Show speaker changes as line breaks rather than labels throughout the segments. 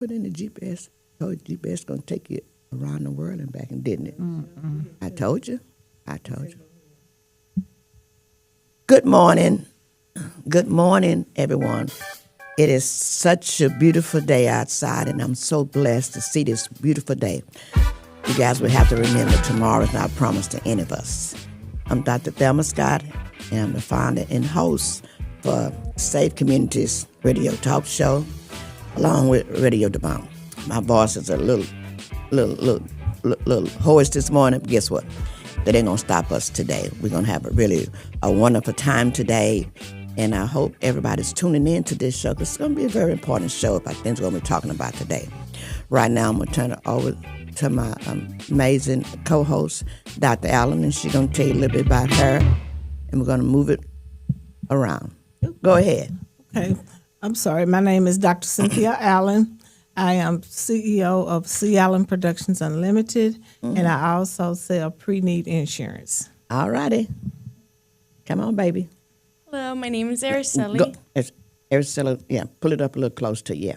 put in the GPS. Told you GPS gonna take you around the world and back, and didn't it? I told you. I told you. Good morning. Good morning, everyone. It is such a beautiful day outside, and I'm so blessed to see this beautiful day. You guys will have to remember tomorrow is not promised to any of us. I'm Dr. Thelma Scott, and I'm the founder and host for Safe Communities Radio Talk Show, along with Radiodabang. My voice is a little hoarse this morning, but guess what? That ain't gonna stop us today. We're gonna have a wonderful time today, and I hope everybody's tuning in to this show because it's gonna be a very important show about things we're gonna be talking about today. Right now, I'm gonna turn it over to my amazing co-host, Dr. Allen, and she's gonna tell you a little bit about her, and we're gonna move it around. Go ahead.
Okay. I'm sorry. My name is Dr. Cynthia Allen. I am CEO of C. Allen Productions Unlimited, and I also sell pre-need insurance.
All righty. Come on, baby.
Hello, my name is Araceli.
Araceli, yeah, pull it up a little close to you.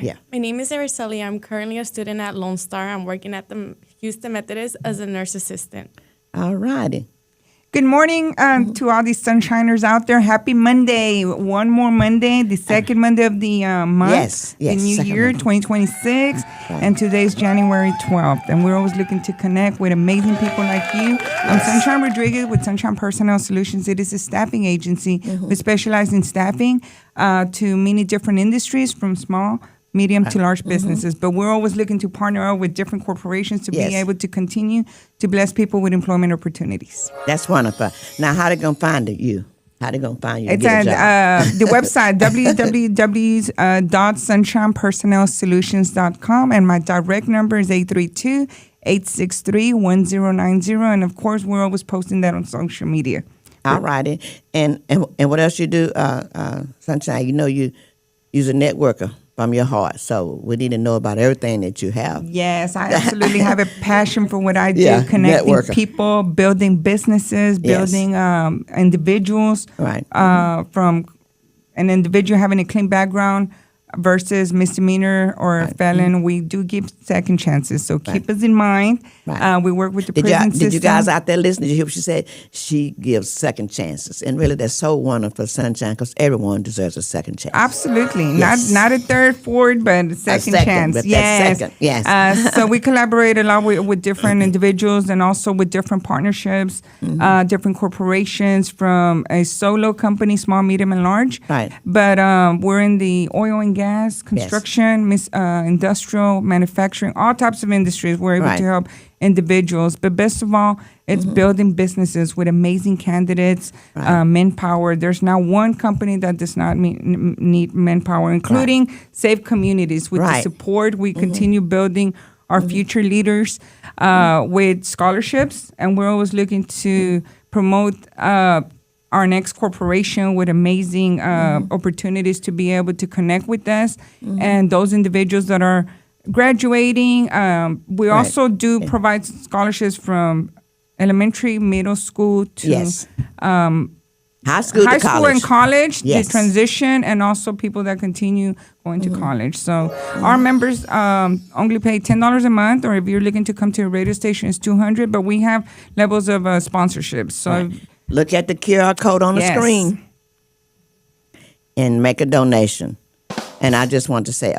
Yeah.
My name is Araceli. I'm currently a student at Lone Star. I'm working at the Houston Methodist as a nurse assistant.
All righty.
Good morning to all these sunshiners out there. Happy Monday. One more Monday, the second Monday of the month.
Yes,
the new year,
Monday.
2026.
Right.
And today's January 12th. And we're always looking to connect with amazing people like you. I'm Sunshine Rodriguez with Sunshine Personnel Solutions. It is a staffing agency. We specialize in staffing to many different industries, from small, medium to large businesses. But we're always looking to partner up with different corporations to be able to continue to bless people with employment opportunities.
That's wonderful. Now, how they gonna find you? How they gonna find you?
It's at the website, www.sunshinepersonnelsolutions.com, and my direct number is 832-863-1090. And of course, we're always posting that on social media.
All righty. And what else you do, Sunshine? You know you're a networker from your heart, so we need to know about everything that you have.
Yes, I absolutely have a passion for what I do, connecting
networker.
people, building businesses, building individuals.
Right.
From an individual having a clean background versus misdemeanor or a felon, we do give second chances. So keep us in mind.
Right.
We work with the prison system.
Did you guys out there listen? Did you hear what she said? She gives second chances. And really, that's so wonderful, Sunshine, because everyone deserves a second chance.
Absolutely.
Yes.
Not a third, fourth, but a second chance.
But
Yes.
that second, yes.
So we collaborate a lot with different individuals and also with different partnerships, different corporations, from a solo company, small, medium, and large.
Right.
But we're in the oil and gas, construction, industrial, manufacturing, all types of industries. We're able to help individuals. But best of all, it's building businesses with amazing candidates, manpower. There's now one company that does not need manpower, including Safe Communities. With the support, we continue building our future leaders with scholarships, and we're always looking to promote our next corporation with amazing opportunities to be able to connect with us and those individuals that are graduating. We also do provide scholarships from elementary, middle school to
high school
and college, the
Yes.
transition, and also people that continue going to college. So our members only pay $10 a month, or if you're looking to come to a radio station, it's $200. But we have levels of sponsorships. So
look at the QR code on the screen and make a donation. And I just want to say,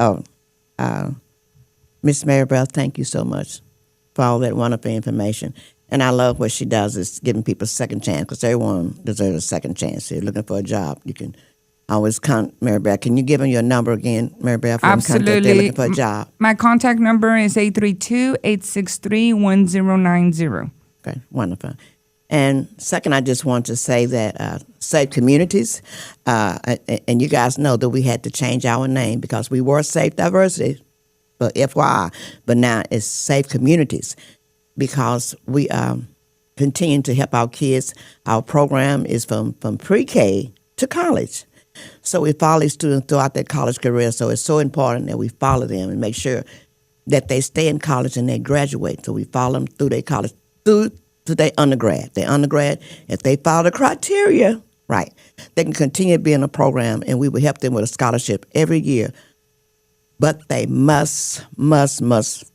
Miss Maribel, thank you so much for all that wonderful information. And I love what she does is giving people a second chance, because everyone deserves a second chance. If you're looking for a job, you can always contact Maribel. Can you give them your number again, Maribel, for
absolutely.
them they're looking for a job?
My contact number is 832-863-1090.
Okay, wonderful. And second, I just want to say that Safe Communities, and you guys know that we had to change our name because we were Safe Diversity, but FYI, but now it's Safe Communities because we continue to help our kids. Our program is from pre-K to college. So we follow these students throughout their college career. So it's so important that we follow them and make sure that they stay in college and they graduate. So we follow them through their college, through to their undergrad. Their undergrad, if they follow the criteria, right, they can continue to be in a program, and we will help them with a scholarship every year but they must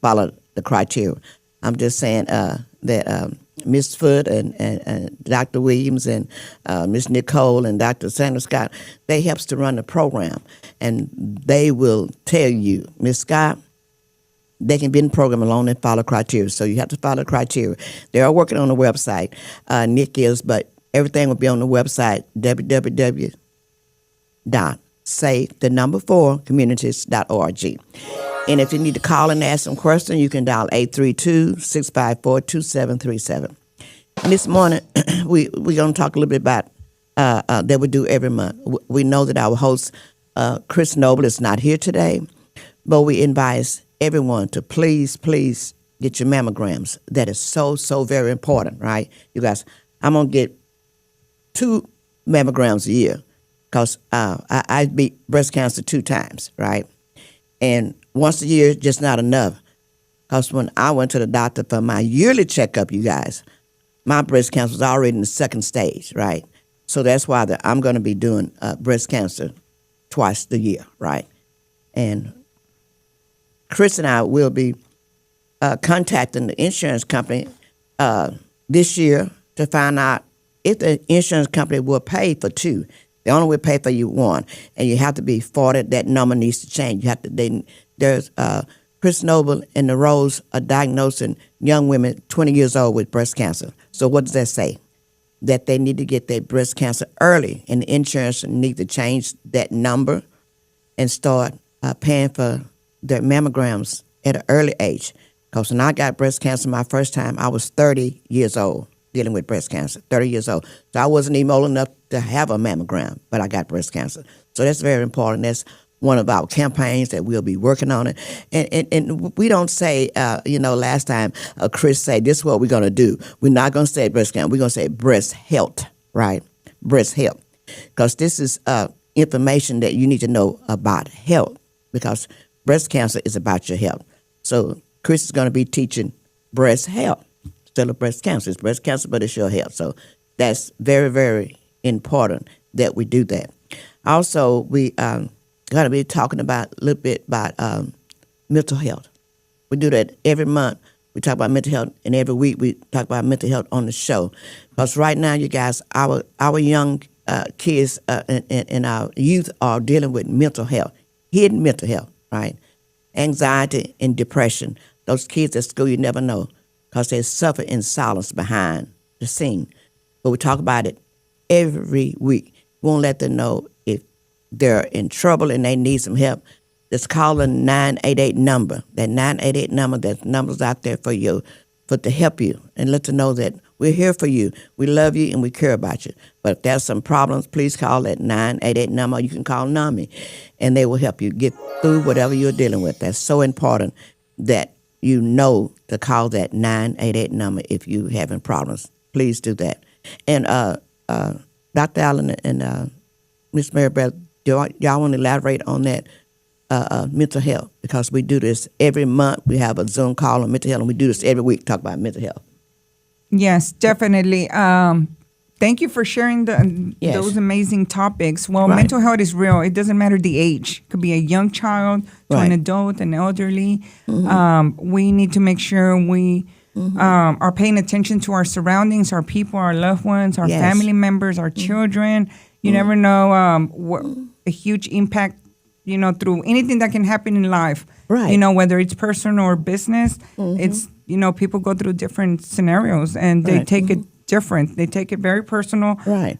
follow the criteria. I'm just saying that Ms. Foote and Dr. Williams and Ms. Nicole and Dr. Sandra Scott, they helps to run the program, and they will tell you, Ms. Scott, they can be in the program alone and follow criteria. So you have to follow the criteria. They are working on the website. Nick is, but everything will be on the website, www.say4communities.org. And if you need to call and ask some questions, you can dial 832-654-2737. And this morning, we're going to talk a little bit about that we do every month. We know that our host, Chris Noble, is not here today, but we advise everyone to please get your mammograms. That is so very important, right? You guys, I'm going to get 2 mammograms a year because I beat breast cancer 2 times, right? And once a year is just not enough. Because when I went to the doctor for my yearly checkup, you guys, my breast cancer was already in the 2nd stage, right? So that's why I'm going to be doing breast cancer twice a year, right? And Chris and I will be contacting the insurance company this year to find out if the insurance company will pay for 2. They only will pay for you 1, and you have to be 40. That number needs to change. You have to. There's Chris Noble and the Rose are diagnosing young women 20 years old with breast cancer. So what does that say? That they need to get their breast cancer early, and the insurance need to change that number and start paying for their mammograms at an early age. Because when I got breast cancer my first time, I was 30 years old dealing with breast cancer, 30 years old. So I wasn't even old enough to have a mammogram, but I got breast cancer. So that's very important. That's one of our campaigns that we'll be working on it. And we don't say, last time Chris said, this is what we're going to do. We're not going to say breast cancer. We're going to say breast health, right? Breast health. Because this is information that you need to know about health, because breast cancer is about your health. So Chris is going to be teaching breast health. Still a breast cancer. It's breast cancer, but it's your health. So that's very, very important that we do that. Also, we going to be talking about a little bit about mental health. We do that every month. We talk about mental health, and every week we talk about mental health on the show. Because right now, you guys, our young kids and our youth are dealing with mental health, hidden mental health, right? Anxiety and depression. Those kids at school, you never know, because they suffer in silence behind the scene. But we talk about it every week. We won't let them know if they're in trouble and they need some help. Just call the 988 number. That 988 number, that number's out there for you, to help you, and let them know that we're here for you. We love you and we care about you. But if there's some problems, please call that 988 number. You can call NAMI, and they will help you get through whatever you're dealing with. That's so important that you know to call that 988 number if you're having problems. Please do that. And Dr. Allen and Ms. Mary Beth, y'all want to elaborate on that mental health? Because we do this every month. We have a Zoom call on mental health, and we do this every week, talk about mental health.
Yes, definitely. Thank you for sharing those amazing topics. Well,
Right.
mental health is real. It doesn't matter the age. It could be a young child to an
Right.
adult, an elderly. We need to make sure we are paying attention to our surroundings, our people, our loved ones, our
Yes.
family members, our children. You never know what a huge impact, through anything that can happen in life.
Right.
Whether it's personal or business, it's, people go through different scenarios and they
Right.
take it different. They take it very personal.
Right.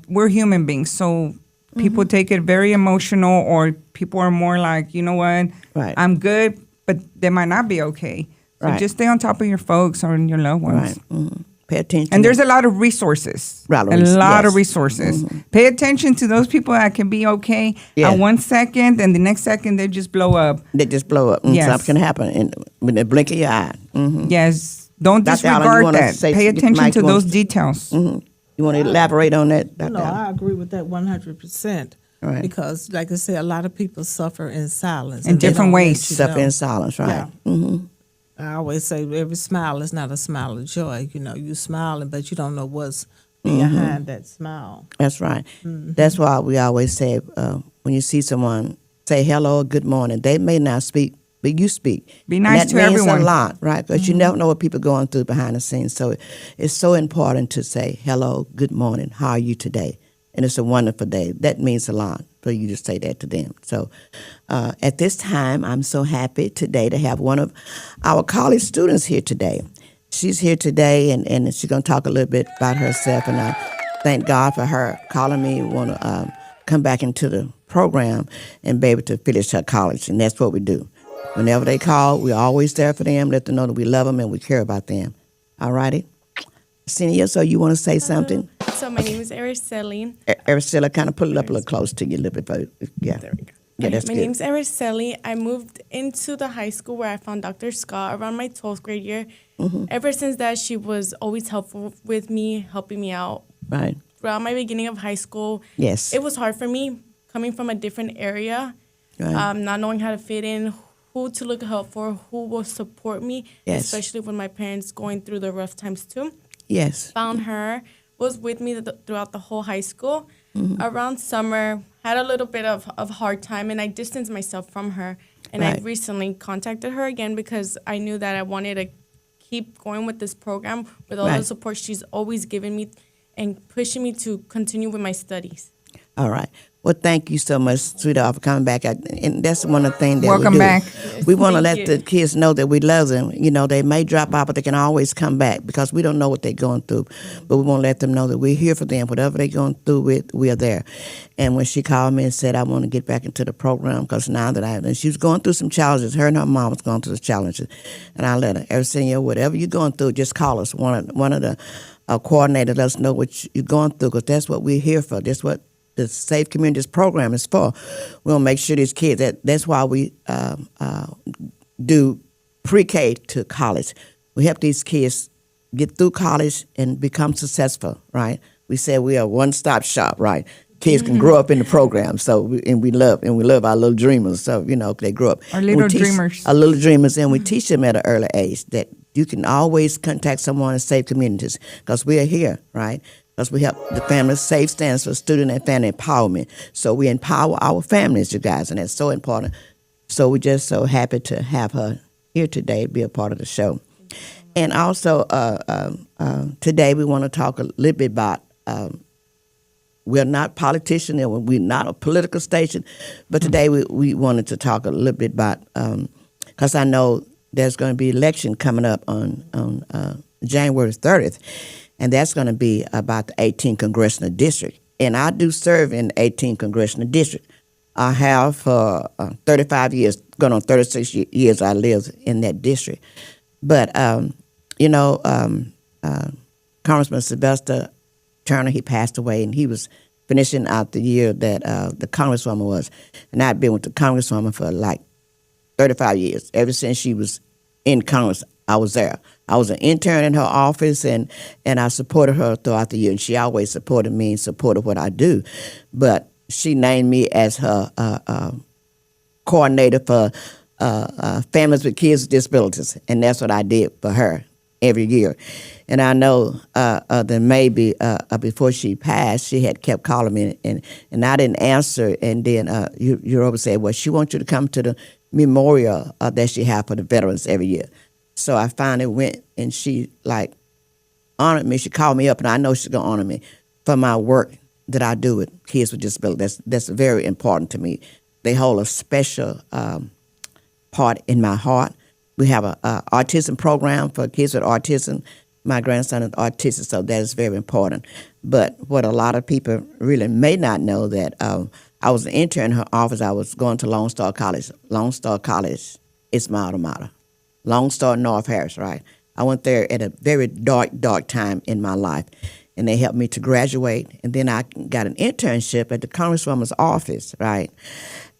We're human beings, so people take it very emotional, or people are more like, you know what,
Right.
I'm good, but they might not be okay. So
Right.
just stay on top of your folks or your loved ones.
Right. Pay attention.
And there's a lot of resources.
Right,
A lot of
yes.
resources. Pay attention to those people that can be okay
Yeah.
at 1 second, and the next second they just blow up.
They just blow up.
Yes.
Something can happen in the blink of your eye.
Yes. Don't
Dr. Allen, you
disregard
wanna
that.
say-
Pay
get the
attention
mic,
to
you wanna-
those details.
You want to elaborate on that, Dr.
No,
Allen?
I agree with that 100%.
Right.
Because, like I said, a lot of people suffer in silence.
In
and they
different
don't let
ways.
you
Suffer
know.
in silence, right?
Yeah. I always say every smile is not a smile of joy. You smiling, but you don't know what's behind that smile.
That's right. That's why we always say when you see someone say hello or good morning. They may not speak, but you speak.
Be
And
nice
that
to
means
everyone.
a lot, right? Because you never know what people are going through behind the scenes. So it's so important to say hello, good morning, how are you today? And it's a wonderful day. That means a lot for you to say that to them. So at this time, I'm so happy today to have one of our college students here today. She's here today, and she's going to talk a little bit about herself. And I thank God for her calling me, want to come back into the program and be able to finish her college. And that's what we do. Whenever they call, we're always there for them, let them know that we love them and we care about them. All righty? Senior, so you want to say something?
So my name is Araceli.
Araceli, kind of pull it up a little close to you a little bit. Yeah.
There we go.
Yeah,
Okay,
that's
my
good.
name's Araceli. I moved into the high school where I found Dr. Scott around my 12th grade year.
Mm-hmm.
Ever since that, she was always helpful with me, helping me out.
Right.
Throughout my beginning of high school,
Yes.
it was hard for me coming from a different area,
Right.
not knowing how to fit in, who to look out for, who will support me,
Yes.
especially when my parents going through the rough times too.
Yes.
Found her, was with me throughout the whole high school.
Mm-hmm.
Around summer, had a little bit of hard time, and I distanced myself from her. And I
Right.
recently contacted her again because I knew that I wanted to keep going with this program with all
Right.
the support she's always given me and pushing me to continue with my studies.
All right. Well, thank you so much, sweetheart, for coming back. And that's one of the things that
Welcome
we do.
back.
We want to
Thank
let
you.
the kids know that we love them. You know, they may drop out, but they can always come back because we don't know what they're going through. But we want to let them know that we're here for them. Whatever they're going through with, we are there. And when she called me and said, I want to get back into the program because now that and she was going through some challenges. Her and her mom was going through the challenges. And I let her, every senior, whatever you're going through, just call us. One of the coordinators let us know what you're going through because that's what we're here for. That's what the Safe Communities program is for. We'll make sure these kids, that's why we do pre-K to college. We help these kids get through college and become successful, right? We say we are a one-stop shop, right? Kids can grow up in the program, so we love our little dreamers. So they grow up.
Our little
We teach
dreamers.
our little dreamers, and we teach them at an early age that you can always contact someone in Safe Communities because we are here, right? Because we help the families. SAFE stands for Student and Family Empowerment. So we empower our families, you guys, and that's so important. So we're just so happy to have her here today, be a part of the show. And also today we want to talk a little bit about, we're not politicians and we're not a political station, but today we wanted to talk a little bit about, because I know there's going to be election coming up on January 30th. And that's going to be about the 18th Congressional District. And I do serve in the 18th Congressional District. I have for 35 years, going on 36 years, I lived in that district. But, Congressman Sylvester Turner, he passed away, and he was finishing out the year that the Congresswoman was. And I'd been with the Congresswoman for like 35 years. Ever since she was in Congress, I was there. I was an intern in her office, and I supported her throughout the year, and she always supported me and supported what I do. But she named me as her coordinator for families with kids with disabilities, and that's what I did for her every year. And I know that maybe before she passed, she had kept calling me, and I didn't answer. And then Europa said, well, she wants you to come to the memorial that she had for the veterans every year. So I finally went, and she honored me. She called me up, and I know she's gonna honor me for my work that I do with kids with disabilities. That's very important to me. They hold a special part in my heart. We have a autism program for kids with autism. My grandson is autistic, so that is very important. But what a lot of people really may not know that I was an intern in her office. I was going to Lone Star College. Lone Star College is my alma mater. Lone Star North Harris, right? I went there at a very dark time in my life, and they helped me to graduate. And then I got an internship at the Congresswoman's office, right,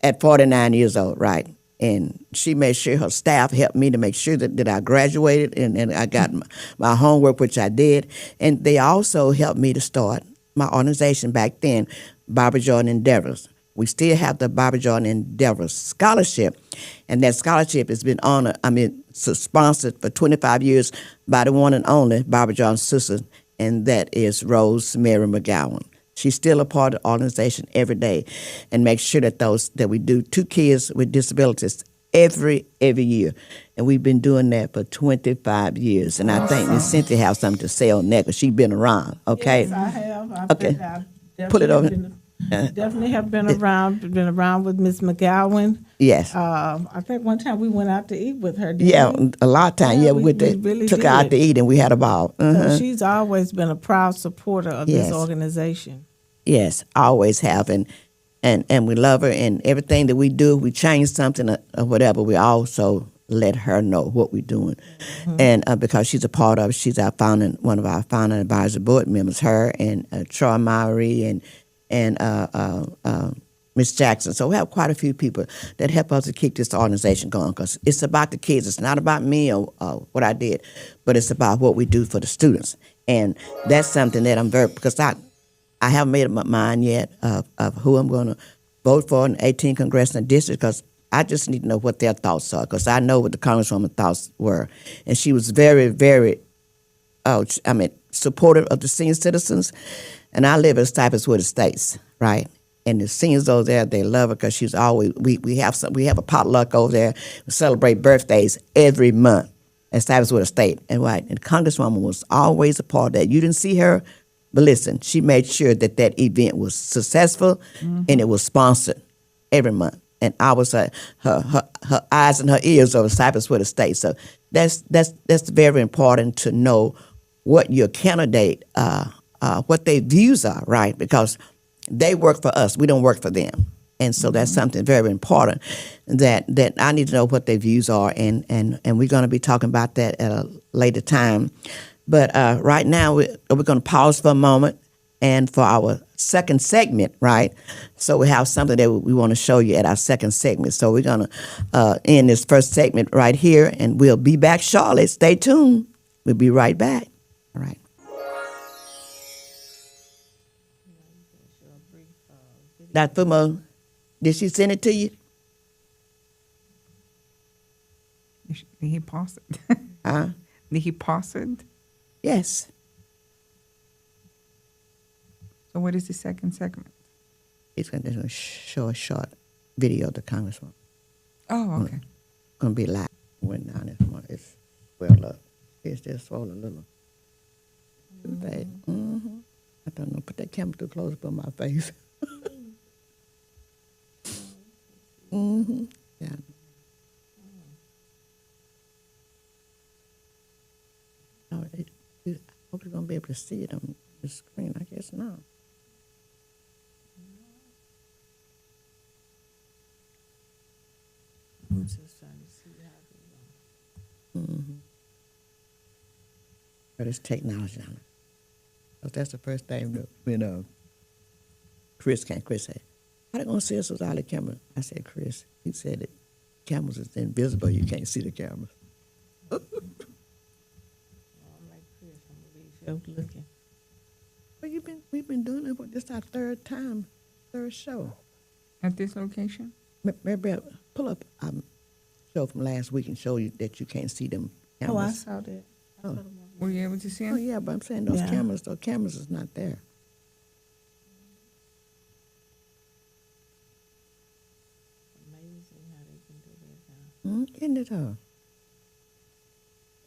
at 49 years old, right? And she made sure her staff helped me to make sure that I graduated and I got my homework, which I did. And they also helped me to start my organization back then, Barbara Jordan Endeavors. We still have the Barbara Jordan Endeavors Scholarship, and that scholarship has been sponsored for 25 years by the one and only Barbara Jordan's sister, and that is Rosemary McGowan. She's still a part of the organization every day, and make sure that we do 2 kids with disabilities every year, and we've been doing that for 25 years. And I think Miss Cynthia has something to say on that because she's been around. Okay.
Yes, I have.
Okay.
I've
Pull it over.
Definitely have been around with Miss McGowan.
Yes.
I think one time we went out to eat with her. Didn't we?
A lot of times.
Yeah,
we
really
took her out to eat, and we had a ball.
So she's always been a proud supporter of
Yes.
this organization.
Yes, always have, and we love her. And everything that we do, we change something or whatever, we also let her know what we're doing. And because she's a part of it, she's one of our founding advisory board members. Her and Troy Mowry and Miss Jackson. So we have quite a few people that help us to keep this organization going, because it's about the kids. It's not about me or what I did, but it's about what we do for the students. And that's something that I'm because I haven't made up my mind yet of who I'm going to vote for in the 18th Congressional District, because I just need to know what their thoughts are, because I know what the Congresswoman's thoughts were. And she was very, very, supportive of the senior citizens. And I live in Cypresswood Estates, right? And the seniors over there, they love her because she's always, we have a potluck over there. We celebrate birthdays every month at Cypresswood Estate. And the Congresswoman was always a part of that. You didn't see her, but listen, she made sure that event was successful, and it was sponsored every month. And I was her eyes and her ears over Cypresswood Estate. So that's very important to know what your candidate, what their views are, right? Because they work for us, we don't work for them. And so that's something very important that I need to know what their views are, and we're going to be talking about that at a later time. But right now, we're going to pause for a moment and for our second segment, right? So we have something that we want to show you at our second segment. So we're going to end this first segment right here, and we'll be back shortly. Stay tuned. We'll be right back. All right. Dr. Fumo, did she send it to you?
Did he pause it?
Huh?
Did he pause it?
Yes.
So what is the second segment?
It's going to show a short video of the Congresswoman.
Oh, okay.
Going to be live. Went down this morning. It's well up. It's just swollen a little. Too bad. I don't know. Put that camera too close up on my face. Yeah. Oh, I hope you're going to be able to see it on the screen. I guess not.
I'm just trying to see how
But it's technology on it. 'Cause that's the first thing that, Chris said, how they going to see us without the camera? I said, Chris, he said that cameras is invisible. You can't see the cameras.
I'm like Chris. I'm going to be looking.
Well, we've been doing it for this our third show.
At this location?
Maybe pull up show from last week and show you that you can't see them cameras.
Oh, I saw that.
Oh.
Were you able to see
Oh,
him?
yeah, but I'm saying those cameras is not there.
Amazing how they can do that now.
Isn't it,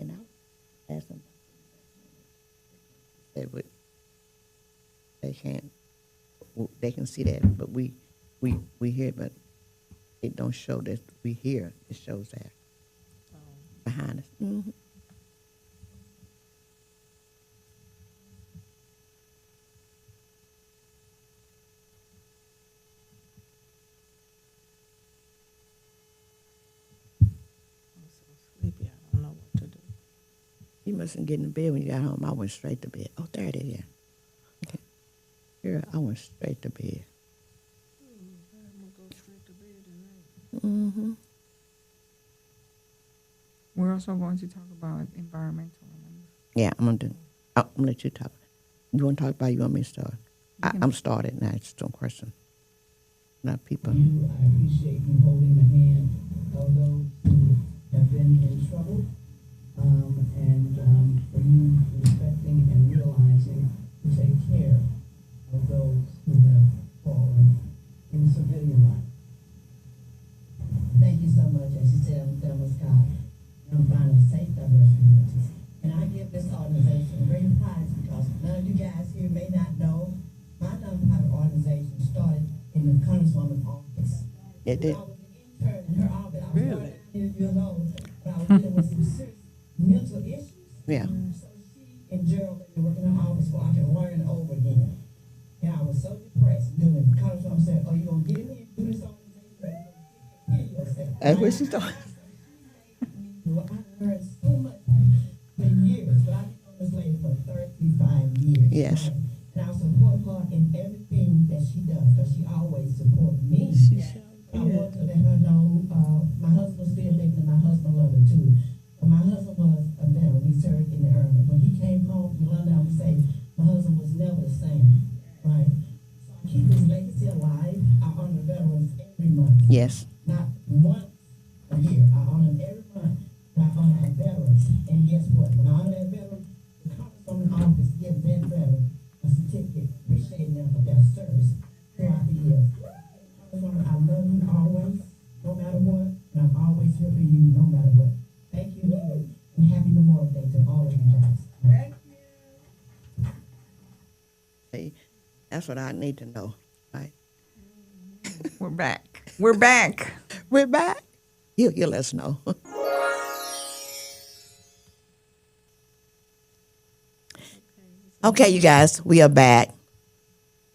and I asked them, they can see that, but we hear, but it don't show that we hear. It shows that behind us. Mm-hmm.
I'm so sleepy. I don't know what to do.
You mustn't get in bed when you got home. I went straight to bed. Oh, there it is. Yeah. Okay. Here, I went straight to bed.
I'm going to go straight to bed tonight.
Mm-hmm.
We're also going to talk about environmental.
Yeah, I'm gonna do. I'm gonna let you talk. You want to talk about it? You want me to start? I'm started now. It's no question. Not people.
I appreciate you holding the hand of those who have been in trouble, and for you respecting and realizing to take care of those this organization, great pride, because none of you guys here may not know, my nonprofit organization started in the Congresswoman's office.
It did.
I was an intern in her office. I was 49 years old, but I was dealing with some serious mental issues.
Yeah.
So she and Gerald let me work in her office where I can learn over again. And I was so depressed doing it. The Congresswoman said, "Oh, you gonna get in here and do this organization? Kill yourself."
That's what she thought.
Well, I learned so much for years, but I've been on this lady for 35 years.
Yes.
Right? And I support her in everything that she does, because she always supports me. I want to let her know, my husband's still living, and my husband loves her too. But my husband was a veteran. He served in the Army. When he came home from London, I would say my husband was never the same. Right? So I keep his legacy alive. I honor veterans every month.
Yes.
Not once a year. I honor them every month. I honor a veteran. And guess what? When I honor that veteran, the Congresswoman office gives that veteran a certificate appreciating them for their service throughout the years. Congresswoman, I love you always, no matter what, and I'm always here for you, no matter what. Thank you, and happy Memorial Day to all of you guys. Thank you.
See, that's what I need to know, right?
We're back. We're back.
We're back. You let us know. Okay, you guys, we are back.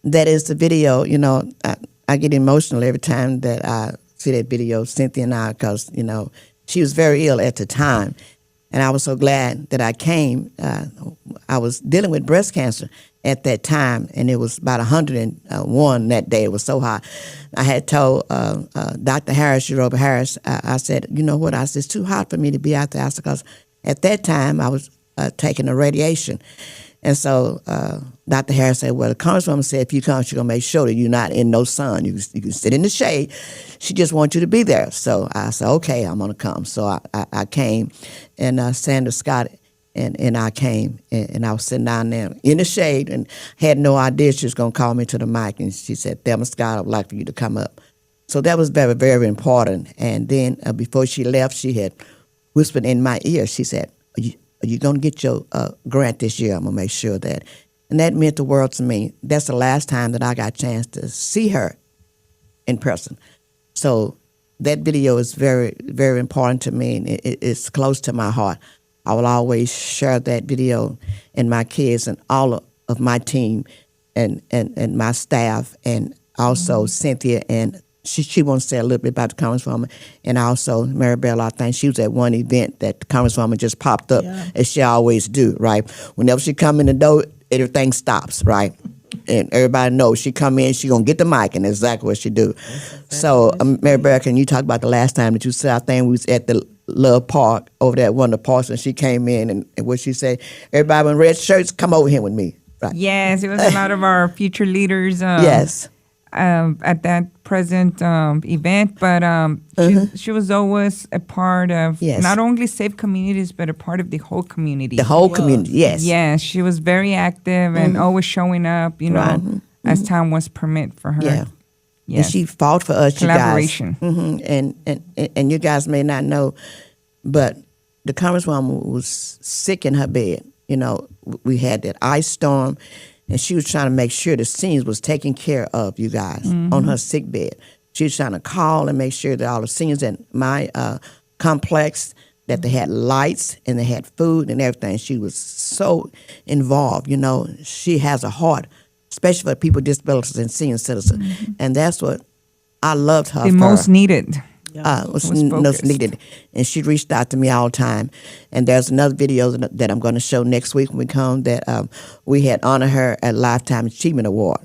That is the video. You know, I get emotional every time that I see that video, Cynthia and I, because, you know, she was very ill at the time. And I was so glad that I came. I was dealing with breast cancer at that time, and it was about 101 that day. It was so hot. I had told Dr. Harris, Europa Harris, I said, you know what? I said, it's too hot for me to be out there. I said, because at that time I was taking the radiation. And so Dr. Harris said, well, the Congresswoman said if you come, she's going to make sure that you're not in no sun. You can sit in the shade. She just wants you to be there. So I said, okay, I'm going to come. So I came, and Sandra Scott and I came, and I was sitting down there in the shade and had no idea she was going to call me to the mic. And she said, Thelma Scott, I'd like for you to come up. So that was very, very important. And then before she left, she had whispered in my ear. She said, are you going to get your grant this year? I'm going to make sure that. And that meant the world to me. That's the last time that I got a chance to see her in person. So that video is very, very important to me, and it's close to my heart. I will always share that video, and my kids and all of my team and my staff, and also Cynthia, and she wants to say a little bit about the Congresswoman, and also Maribel. I think she was at one event that the Congresswoman just popped up, as she always do, right? Whenever she come in the door, everything stops, right? And everybody knows she come in, she gonna get the mic, and exactly what she do. So, Maribel, can you talk about the last time that you said? I think we was at the Love Park over there at one of the parks, and she came in, and what she said, everybody in red shirts, come over here with me, right?
Yes, it was a lot of our future leaders.
Yes.
At that present event, but she was always a part of not only Safe Communities, but a part of the whole community.
The whole community, yes.
Yes, she was very active and always showing up, you know, as time was permit for her.
Yeah.
Yes.
And she fought for us,
Collaboration.
you guys. And you guys may not know, but the Congresswoman was sick in her bed. You know, we had that ice storm, and she was trying to make sure the seniors was taken care of, you guys, on her sick bed. She was trying to call and make sure that all the seniors in my complex, that they had lights and they had food and everything. She was so involved, you know. She has a heart, especially for people with disabilities and senior citizens. And that's what I loved her
the
for.
most needed.
Was most needed. And she reached out to me all the time. And there's another video that I'm going to show next week when we come that we had honored her at Lifetime Achievement Award.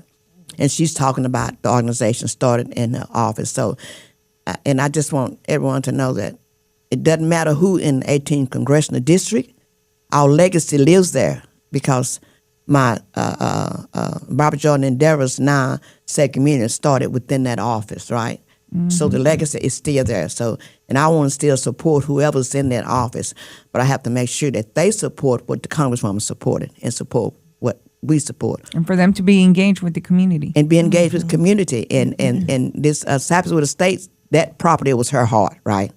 And she's talking about the organization started in her office. So, and I just want everyone to know that it doesn't matter who in the 18th Congressional District, our legacy lives there, because my Barbara Jordan Endeavors now Safe Community started within that office, right? So the legacy is still there. So, and I want to still support whoever's in that office, but I have to make sure that they support what the Congresswoman supported and support what we support.
And for them to be engaged with the community.
And be engaged with the community. And this Cypress with the States, that property was her heart, right?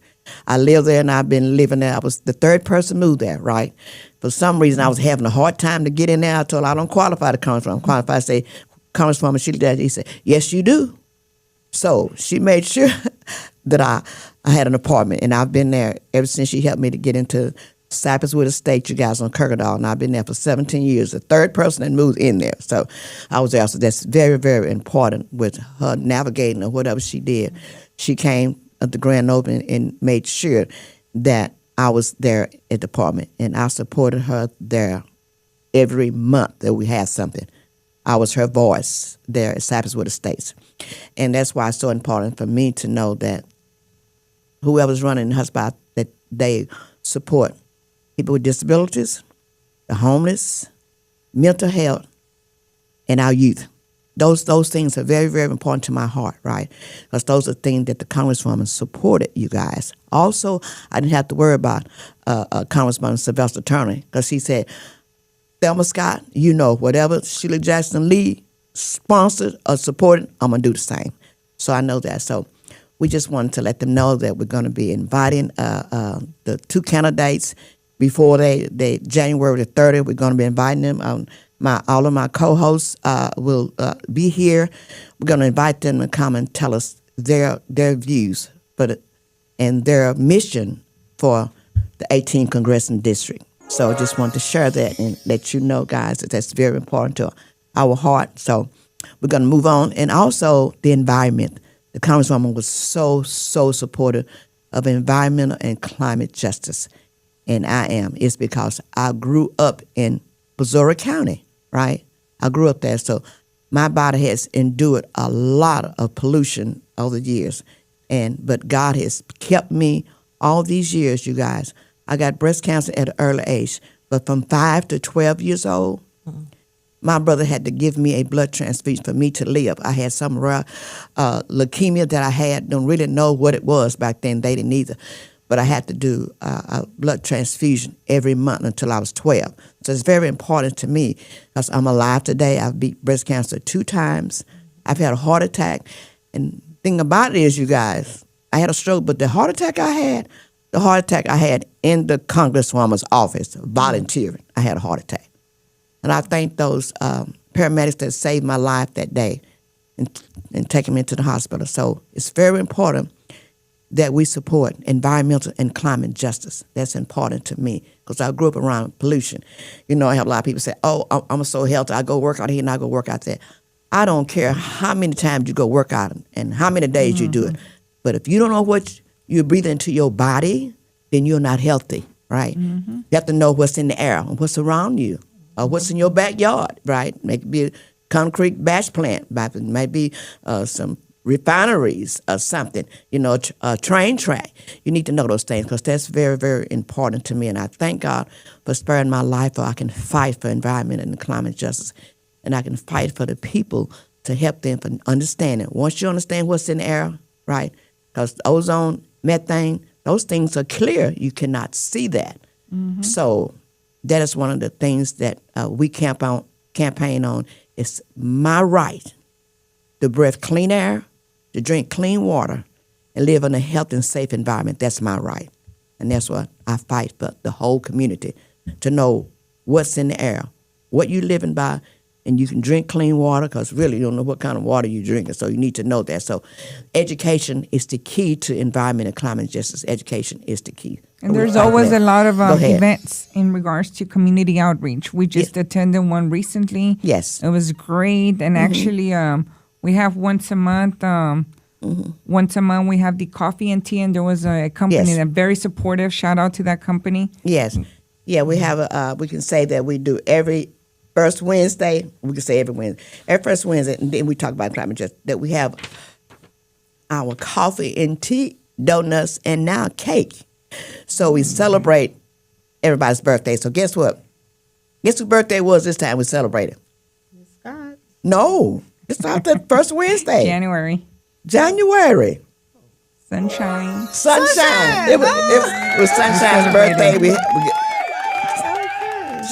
I live there, and I've been living there. I was the third person moved there, right? For some reason, I was having a hard time to get in there. I told her, I don't qualify to Congresswoman. I'm qualified. I say, Congresswoman, she did. He said, yes, you do. So she made sure that I had an apartment, and I've been there ever since she helped me to get into Cypresswood Estate, you guys, on Kirkendall, and I've been there for 17 years, the third person that moved in there. So I was there. So that's very, very important with her navigating or whatever she did. She came at the grand opening and made sure that I was there at the apartment, and I supported her there every month that we had something. I was her voice there at Cypresswood Estates. And that's why it's so important for me to know that whoever's running the spot, that they support people with disabilities, the homeless, mental health, and our youth. Those things are very, very important to my heart, right? Because those are things that the Congresswoman supported, you guys. Also, I didn't have to worry about Congresswoman Sylvester Turner, because he said, Thelma Scott, you know, whatever Sheila Jackson Lee sponsored or supported, I'm going to do the same. So I know that. So we just wanted to let them know that we're going to be inviting the two candidates before they January the 30th. We're going to be inviting them. All of my co-hosts will be here. We're going to invite them to come and tell us their views and their mission for the 18th Congressional District. So I just want to share that and let you know, guys, that that's very important to our heart. So we're going to move on. And also the environment. The Congresswoman was so supportive of environmental and climate justice. And I am. It's because I grew up in Missouri County, right? I grew up there. So my body has endured a lot of pollution over the years. But God has kept me all these years, you guys. I got breast cancer at an early age, but from 5 to 12 years old, my brother had to give me a blood transfusion for me to live. I had some rare leukemia that I had. Don't really know what it was back then. They didn't either. But I had to do a blood transfusion every month until I was 12. So it's very important to me because I'm alive today. I've beat breast cancer 2 times. I've had a heart attack. And the thing about it is, you guys, I had a stroke, but the heart attack I had in the Congresswoman's office, volunteering. I had a heart attack. And I thank those paramedics that saved my life that day and taking me to the hospital. So it's very important that we support environmental and climate justice. That's important to me because I grew up around pollution. You know, I have a lot of people say, oh, I'm so healthy. I go work out here and I go work out there. I don't care how many times you go work out and how many days you do it. But if you don't know what you breathe into your body, then you're not healthy, right? You have to know what's in the air and what's around you, or what's in your backyard, right? Maybe a concrete batch plant, maybe some refineries or something, you know, a train track. You need to know those things because that's very, very important to me. And I thank God for sparing my life so I can fight for environment and climate justice. And I can fight for the people to help them for understanding. Once you understand what's in the air, right? Because ozone, methane, those things are clear. You cannot see that. So that is one of the things that we campaign on. It's my right to breathe clean air, to drink clean water, and live in a healthy and safe environment. That's my right. And that's what I fight for the whole community, to know what's in the air, what you're living by, and you can drink clean water because really you don't know what kind of water you're drinking, so you need to know that. So education is the key to environment and climate justice. Education is the key.
And there's always a lot of events in regards to community outreach. We just attended one recently.
Yes.
It was great. And actually, we have once a month. Once a month, we have the coffee and tea. And there was a company that's very supportive. Shout out to that company.
Yes. Yeah, we have we can say that we do every first Wednesday. We can say every Wednesday. Every first Wednesday, and then we talk about climate justice, that we have our coffee and tea, donuts, and now cake. So we celebrate everybody's birthday. So guess what? Guess whose birthday was this time we celebrated?
Scott.
No, it's not the first Wednesday.
January.
Sunshine.
Sunshine.
It was Sunshine's birthday.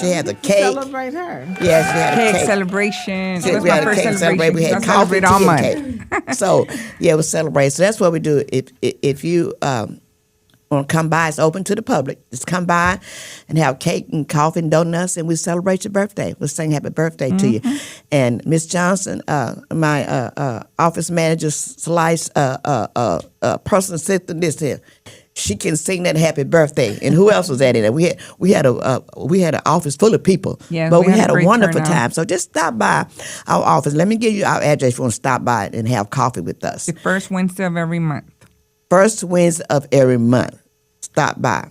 She had the cake.
Celebrate her.
Yeah, she had a
Cake
cake.
celebration.
We
It was my
had a
first
cake
celebration.
We had
I
coffee,
celebrate all
tea, and
month.
cake. So, yeah, it was celebrated. So that's what we do. If you want want to come by, it's open to the public. Just come by and have cake and coffee and donuts, and we celebrate your birthday. We'll sing happy birthday to you. And Miss Johnson, my office manager, slice person assistant this here. She can sing that happy birthday. And who else was at it? We had an office full of people.
Yeah,
but we had a
great
wonderful
turnout.
time. So just stop by our office. Let me give you our address if you want to stop by and have coffee with us.
The first Wednesday of every month.
First Wednesday of every month. Stop by.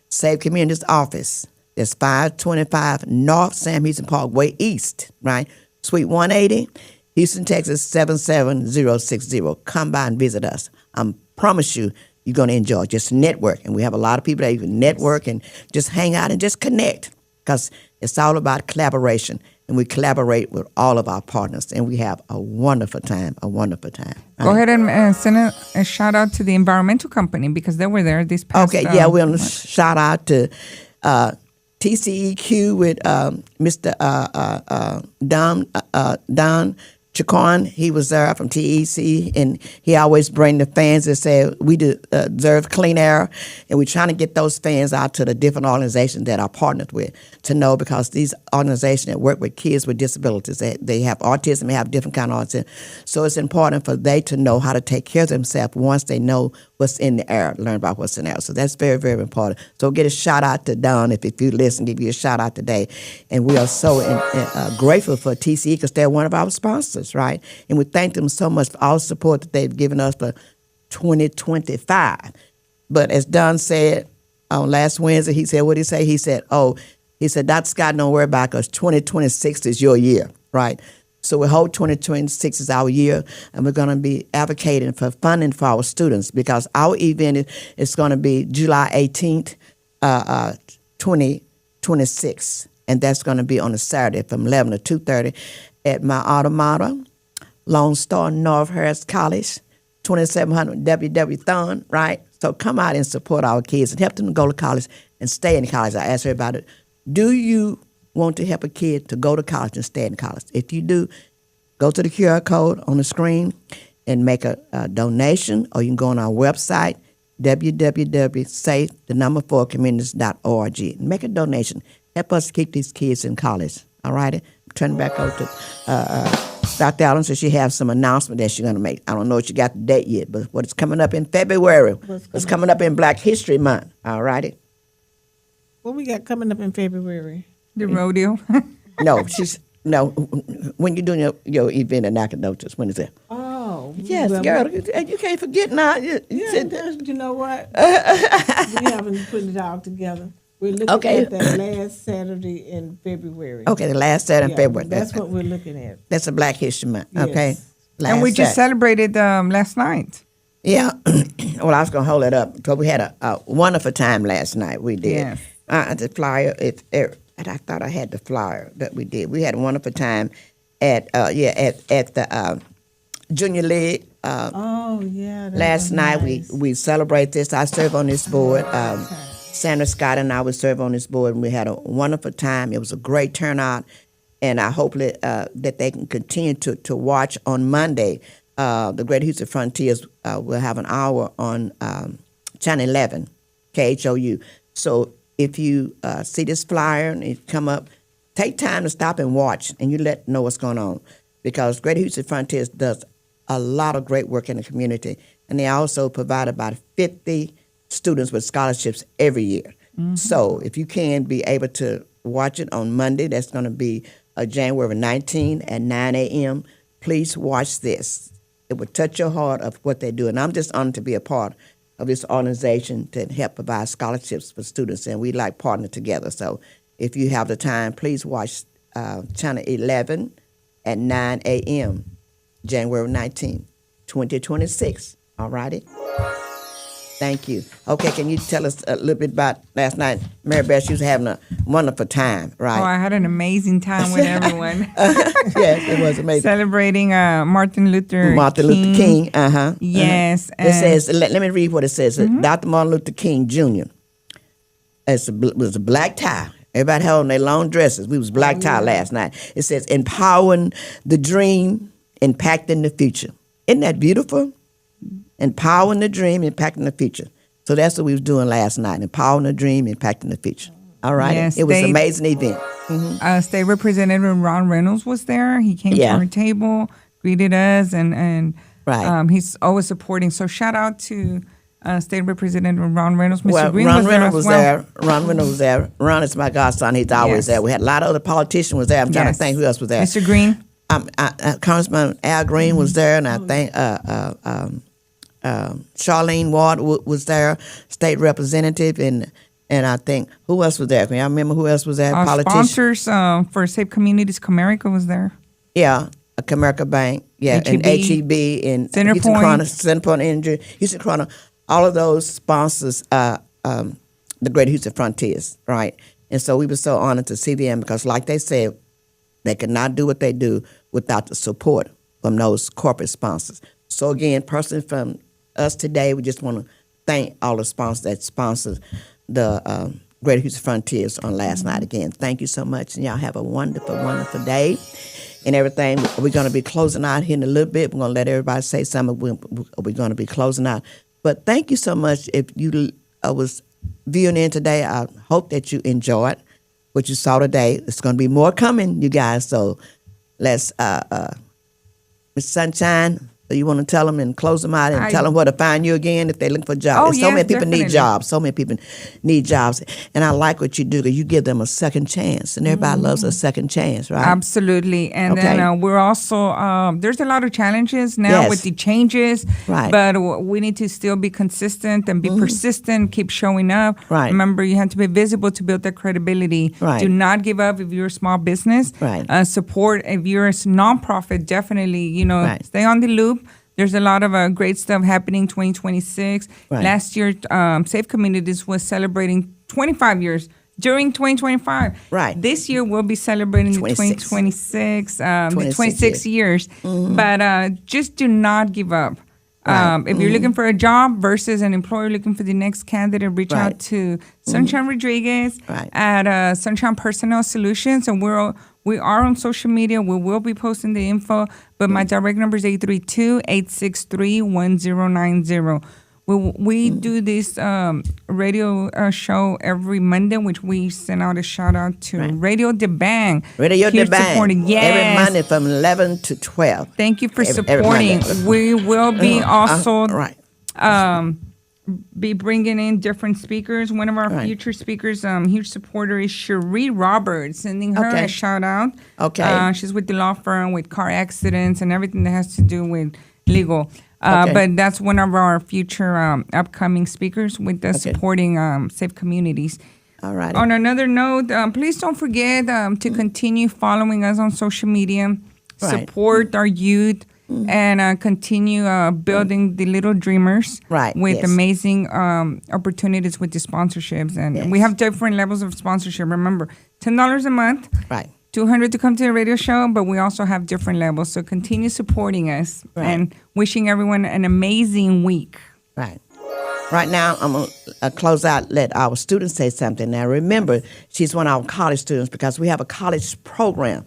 Save Communities office. It's 525 North Sam Houston Parkway East, right? Suite 180, Houston, Texas 77060. Come by and visit us. I promise you, you're going to enjoy it. Just network. And we have a lot of people that you can network and just hang out and just connect, because it's all about collaboration. And we collaborate with all of our partners. And we have a wonderful time, Go
Go ahead and send a shout out to the environmental company, because they were there this past
Okay, yeah, we want to shout out to TCEQ with Mr. Don Chacon. He was there from TEC, and he always bring the fans and say we deserve clean air, and we're trying to get those fans out to the different organizations that are partnered with to know, because these organizations that work with kids with disabilities, they have autism, they have different kind of autism, so it's important for they to know how to take care of themselves once they know what's in the air, learn about what's in the air. So that's very, very important. So get a shout out to Don if you listen, give you a shout out today. And we are so grateful for TCE, because they're one of our sponsors, right? And we thank them so much for all the support that they've given us for 2025. But as Don said on last Wednesday, he said, what did he say? He said, Dr. Scott, don't worry about it, because 2026 is your year, right? So we hope 2026 is our year, and we're going to be advocating for funding for our students, because our event is going to be July 18th, 2026, and that's going to be on a Saturday from 11 to 2:30 at my alma mater, Lone Star North Harris College, 2700 W.W. Thorne, right? So come out and support our kids and help them to go to college and stay in college. I asked her about it. Do you want to help a kid to go to college and stay in college? If you do, go to the QR code on the screen and make a donation, or you can go on our website, www.safe4communities.org. Make a donation. Help us keep these kids in college. All righty? I'm turning back over to Dr. Allen, so she has some announcement that she's going to make. I don't know if you got the date yet, but what is coming up in February? What's coming up in Black History Month? All righty?
What we got coming up in February?
The rodeo.
No, when you're doing your event in Nacogdoches, when is it?
Oh.
Yes,
well,
girl, you can't forget now. You
know what? We haven't put it all together. We're looking at that last Saturday in February.
Okay, the last Saturday in February.
That's what we're looking at.
That's a Black History Month,
Yes.
okay?
And we just celebrated last night.
Yeah. Well, I was going to hold it up, because we had a wonderful time last night. We did.
Yes.
The flyer, and I thought I had the flyer that we did. We had a wonderful time at the Junior League. Last night
nice.
we celebrate this. I serve on this board. Sandra Scott and I would serve on this board, and we had a wonderful time. It was a great turnout, and I hope that they can continue to watch on Monday. The Great Houston Frontiers will have an hour on Channel 11, KHOU. So if you see this flyer and it come up, take time to stop and watch, and you know what's going on, because Great Houston Frontiers does a lot of great work in the community, and they also provide about 50 students with scholarships every year. Mm-hmm. So if you can be able to watch it on Monday, that's going to be January 19 at 9 a.m., please watch this. It will touch your heart of what they do, and I'm just honored to be a part of this organization to help provide scholarships for students, and we like partner together. So if you have the time, please watch Channel 11 at 9 a.m., January 19, 2026. All righty? Thank you. Okay, can you tell us a little bit about last night? Mary Beth, you was having a wonderful time, right?
Oh, I had an amazing time with everyone.
Yes, it was amazing.
Celebrating Martin Luther
King. Uh-huh.
Yes.
It says, let me read what it says. Dr. Martin Luther King Jr. It was a black tie. Everybody had on their long dresses. We was black tie last night. It says, empowering the dream, impacting the future. Isn't that beautiful? Empowering the dream, impacting the future. So that's what we was doing last night, empowering the dream, impacting the future. All right.
Yes,
it was an
they-
amazing event.
State Representative Ron Reynolds was there. He came
Yeah.
to our table, greeted us, and
Right.
he's always supporting. So shout out to State Representative Ron Reynolds. Mr.
Well,
Green
Ron
was there
Reynolds
as
was
well.
there. Ron Reynolds was there. Ron is my godson. He's always
Yes.
there. We had a lot of other politicians was there. I'm trying
Yes.
to think who else was there.
Mr. Green.
Congressman Al Green was there, and I think Charlene Ward was there, state representative, and I think who else was there? Can y'all remember who else was there?
Our
Politicians.
sponsors for Safe Communities, Comerica was there.
Yeah, Comerica Bank. Yeah, and
HEB,
HEB and
Centerpoint.
Centerpoint Energy, Houston Corona. All of those sponsors, the Greater Houston Frontiers, right? And so we were so honored to see them because, like they said, they could not do what they do without the support from those corporate sponsors. So again, personally from us today, we just want to thank all the sponsors that sponsored the Greater Houston Frontiers on last night. Again, thank you so much, and y'all have a wonderful, wonderful day and everything. We're going to be closing out here in a little bit. We're going to let everybody say something. We're going to be closing out. But thank you so much. If you was viewing in today, I hope that you enjoyed what you saw today. There's going to be more coming, you guys. So let's, Miss Sunshine, so you want to tell them and close them out and tell them where to find you again if they're looking for jobs.
Oh,
And so
yes,
many people
definitely.
need jobs. So many people need jobs. And I like what you do because you give them a second chance. And everybody loves a second chance, right?
Absolutely. And
Okay.
then we're also, there's a lot of challenges now
Yes.
with the changes.
Right.
But we need to still be consistent and be persistent, keep showing up.
Right.
Remember, you have to be visible to build that credibility.
Right.
Do not give up if you're a small business.
Right.
Support if you're a nonprofit, definitely,
Right.
stay on the loop. There's a lot of great stuff happening 2026.
Right.
Last year, Safe Communities was celebrating 25 years during 2025.
Right.
This year, we'll be celebrating the
26.
2026, the
26
26 years. But just do not give up.
Right.
If you're looking for a job versus an employer looking for the next candidate, reach
Right.
out to Sunshine Rodriguez
Right.
at Sunshine Personnel Solutions. And we are on social media. We will be posting the info. But my direct number is 832-863-1090. We do this radio show every Monday, which we send out a shout out to Radiodabang. Here's
Radiodabang.
supporting. Yes.
Every Monday from 11 to 12.
Thank you for
Every
supporting.
Monday.
We will be also
Right.
be bringing in different speakers. One of our
Right.
future speakers, huge supporter, is Cherie Roberts. Sending her
Okay.
a shout out.
Okay.
She's with the law firm with car accidents and everything that has to do with legal.
Okay.
But that's one of our future upcoming speakers with us
Okay.
supporting Safe Communities.
All right.
On another note, please don't forget to continue following us on social media,
Right.
support our youth, and continue building the little dreamers
Right,
with
yes.
amazing opportunities with the sponsorships. And
Yes.
we have different levels of sponsorship. Remember, $10 a month,
Right.
$200 to come to the radio show, but we also have different levels. So continue supporting us
Right.
and wishing everyone an amazing week.
Right. Right now, I'm going to close out, let our students say something. Now, remember, she's one of our college students because we have a college program.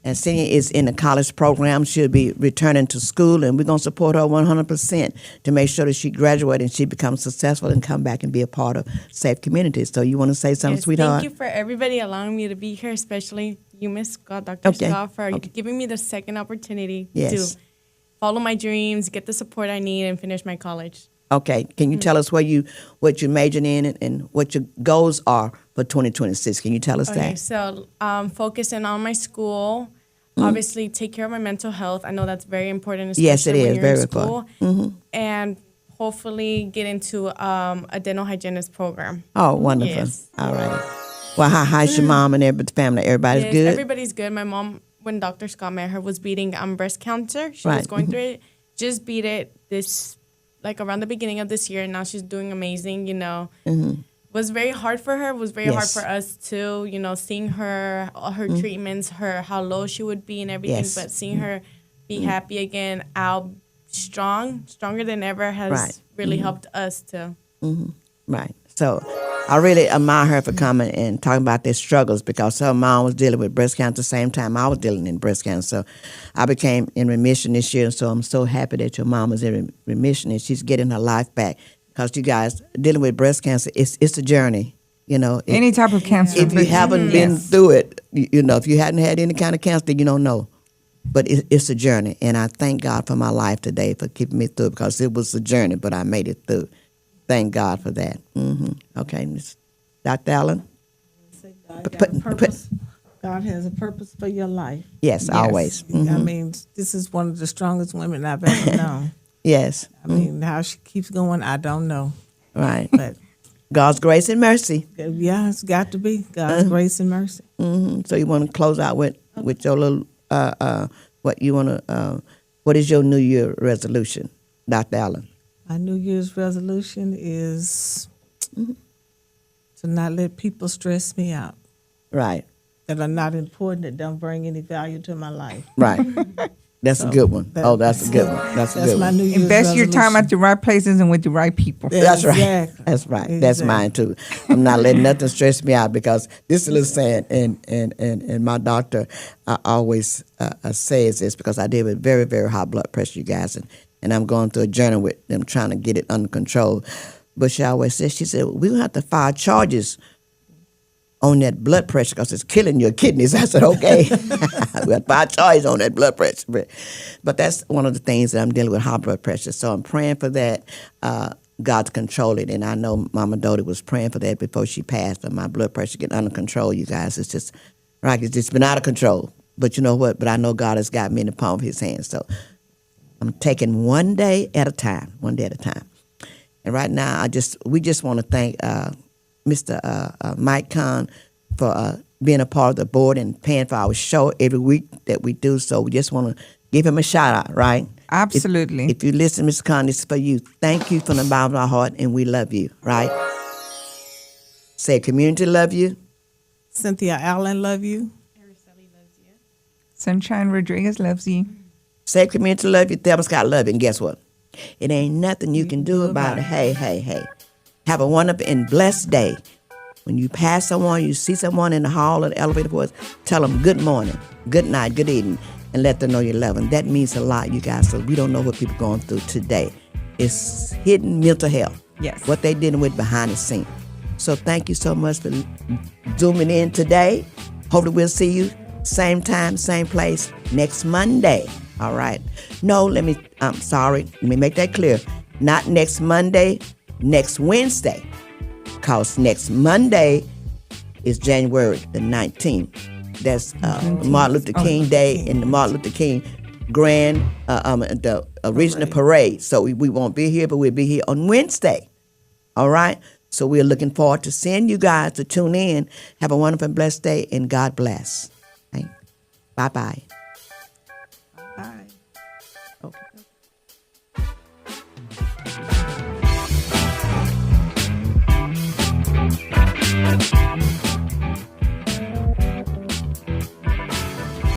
And Senior is in the college program. She'll be returning to school, and we're going to support her 100% to make sure that she graduates and she becomes successful and come back and be a part of Safe Communities. So you want to say something,
Yes,
sweetheart?
Thank you for everybody allowing me to be here, especially you, Miss Scott, Dr.
Okay.
Scott, for
Okay.
giving me the second opportunity
Yes.
to follow my dreams, get the support I need, and finish my college.
Okay. Can you tell us what you majored in and what your goals are for 2026? Can you tell us
Okay,
that?
so focusing on my school, obviously take care of my mental health. I know that's very important, especially
Yes, it
when
is,
you're
very
in school.
important.
And hopefully get into a dental hygienist program.
Oh, wonderful.
Yes.
All right. Well, how's your mom and everybody, family? Everybody's
Yes,
good?
everybody's good. My mom, when Dr. Scott met her, was beating breast cancer. She
Right.
was going through it. Just beat it around the beginning of this year, and now she's doing amazing. Was very hard for her. Was very hard
Yes.
for us too. Seeing her, all her treatments, how low she would be and everything.
Yes.
But seeing her be happy again, out stronger than ever, has
Right.
really helped us too.
Right. So I really admire her for coming and talking about their struggles because her mom was dealing with breast cancer the same time I was dealing in breast cancer. So I became in remission this year, and so I'm so happy that your mom was in remission and she's getting her life back. because you guys dealing with breast cancer, it's a journey. You know,
Any type of cancer.
if you haven't been through it, you know, if you hadn't had any kind of cancer, then you don't know. But it's a journey, and I thank God for my life today for keeping me through it, because it was a journey, but I made it through. Thank God for that. Okay, Ms. Dr. Allen.
God has a purpose for your life.
Yes, always.
I mean, this is one of the strongest women I've ever known.
Yes.
I mean, how she keeps going, I don't know.
Right.
But
God's grace and mercy.
yeah, it's got to be God's grace and mercy.
So you want to close out with your little what you want to what is your New Year resolution, Dr. Allen?
My New Year's resolution is to not let people stress me out
Right.
that are not important, that don't bring any value to my life.
Right. That's a good one. That's a good one. That's a good
my
one.
New Year's
Invest your time
resolution.
at the right places and with the right people.
That's right.
Exactly.
That's right. That's
Exactly.
mine too. I'm not letting nothing stress me out, because this is a little saying, and my doctor always says this, because I deal with very, very high blood pressure, you guys, and I'm going through a journey with them trying to get it under control. But she always says, she said, we're gonna have to file charges on that blood pressure because it's killing your kidneys. I said, okay. We have 5 charges on that blood pressure. But that's one of the things that I'm dealing with, high blood pressure. So I'm praying for that. God to control it. And I know Mama Dodie was praying for that before she passed, but my blood pressure getting under control, you guys. It's just, right, it's just been out of control. But you know what? But I know God has got me in the palm of his hand. So I'm taking one day at a time. And right now, we just want to thank Mr. Mike Kahn for being a part of the board and paying for our show every week that we do. So we just want to give him a shout out, right?
Absolutely.
If you listen, Mr. Kahn, this is for you. Thank you from the bottom of our heart, and we love you, right? Say, community love you.
Cynthia Allen love you.
Sunshine Rodriguez loves you.
Say, community love you. Thelma Scott love you. And guess what? It ain't nothing you can do about it. Hey. Have a wonderful and blessed day. When you pass someone, you see someone in the hall or the elevator boys, tell them good morning, good night, good evening, and let them know you love them. That means a lot, you guys, so we don't know what people are going through today. It's hidden mental health.
Yes.
What they dealing with behind the scene. So thank you so much for zooming in today. Hopefully we'll see you same time, same place next Monday. All right. No, I'm sorry. Let me make that clear. Not next Monday, next Wednesday. Because next Monday is January the 19th. That's Martin Luther King Day and the Martin Luther King Grand, the original parade. So we won't be here, but we'll be here on Wednesday. All right? So we're looking forward to seeing you guys to tune in. Have a wonderful and blessed day, and God bless. Okay. Bye-bye.
Bye.
Okay.